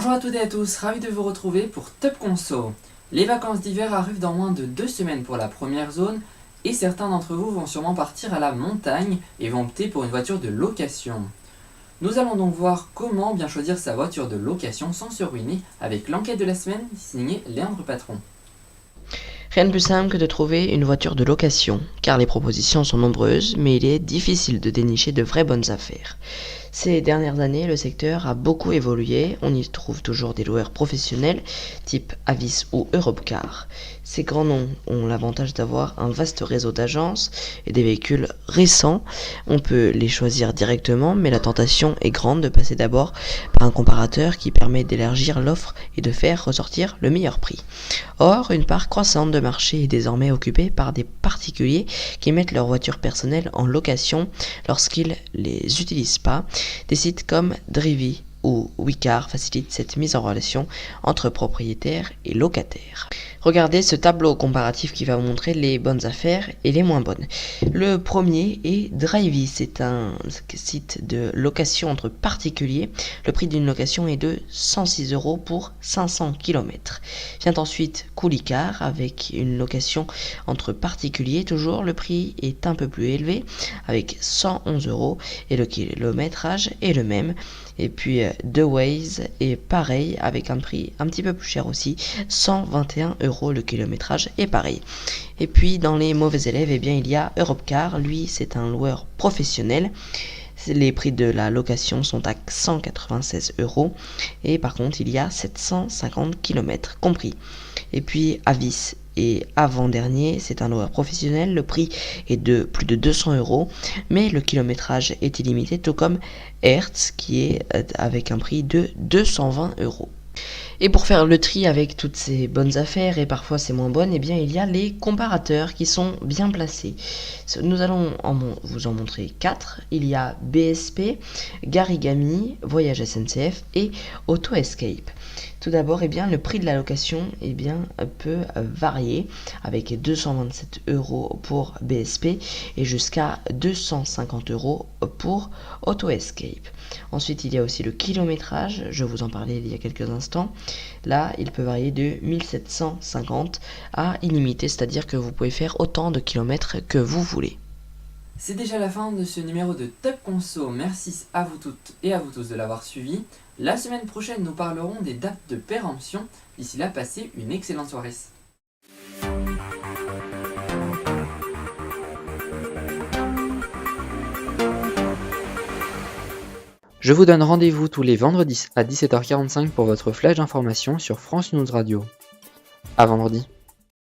Bonjour à toutes et à tous, ravi de vous retrouver pour Top Conso. Les vacances d'hiver arrivent dans moins de 2 semaines pour la première zone et certains d'entre vous vont sûrement partir à la montagne et vont opter pour une voiture de location. Nous allons donc voir comment bien choisir sa voiture de location sans se ruiner avec l'enquête de la semaine signée Léandre Patron. Rien de plus simple que de trouver une voiture de location, car les propositions sont nombreuses, mais il est difficile de dénicher de vraies bonnes affaires. Ces dernières années, le secteur a beaucoup évolué, on y trouve toujours des loueurs professionnels, type Avis ou Europcar. Ces grands noms ont l'avantage d'avoir un vaste réseau d'agences et des véhicules récents. On peut les choisir directement, mais la tentation est grande de passer d'abord par un comparateur qui permet d'élargir l'offre et de faire ressortir le meilleur prix. Or, une part croissante de marché est désormais occupée par des particuliers qui mettent leurs voitures personnelles en location lorsqu'ils les utilisent pas. Des sites comme Drivy ou Wicar facilitent cette mise en relation entre propriétaires et locataires. Regardez ce tableau comparatif qui va vous montrer les bonnes affaires et les moins bonnes. Le premier est Drivy, c'est un site de location entre particuliers. Le prix d'une location est de 106 € pour 500 km. Vient ensuite Wicar avec une location entre particuliers. Toujours le prix est un peu plus élevé avec 111 € et le kilométrage est le même. Et puis The Waze est pareil avec un prix un petit peu plus cher aussi, 121 € le kilométrage est pareil. Et puis dans les mauvais élèves, eh bien il y a Europcar, lui c'est un loueur professionnel. Les prix de la location sont à 196 € et par contre il y a 750 km compris. Et puis Avis et avant-dernier, c'est un loueur professionnel, le prix est de plus de 200 €, mais le kilométrage est illimité, tout comme Hertz qui est avec un prix de 220 €. Et pour faire le tri avec toutes ces bonnes affaires et parfois ces moins bonnes, eh bien il y a les comparateurs qui sont bien placés. Nous allons vous en montrer 4. Il y a BSP, Garigami, Voyage SNCF et Auto Escape. Tout d'abord, eh bien, le prix de la location peut varier avec 227 € pour BSP et jusqu'à 250 € pour Auto Escape. Ensuite, il y a aussi le kilométrage, je vous en parlais il y a quelques instants. Là, il peut varier de 1750 à illimité, c'est-à-dire que vous pouvez faire autant de kilomètres que vous voulez. C'est déjà la fin de ce numéro de Top Conso, merci à vous toutes et à vous tous de l'avoir suivi. La semaine prochaine, nous parlerons des dates de péremption. D'ici là, passez une excellente soirée. Je vous donne rendez-vous tous les vendredis à 17h45 pour votre flash d'information sur France News Radio. À vendredi.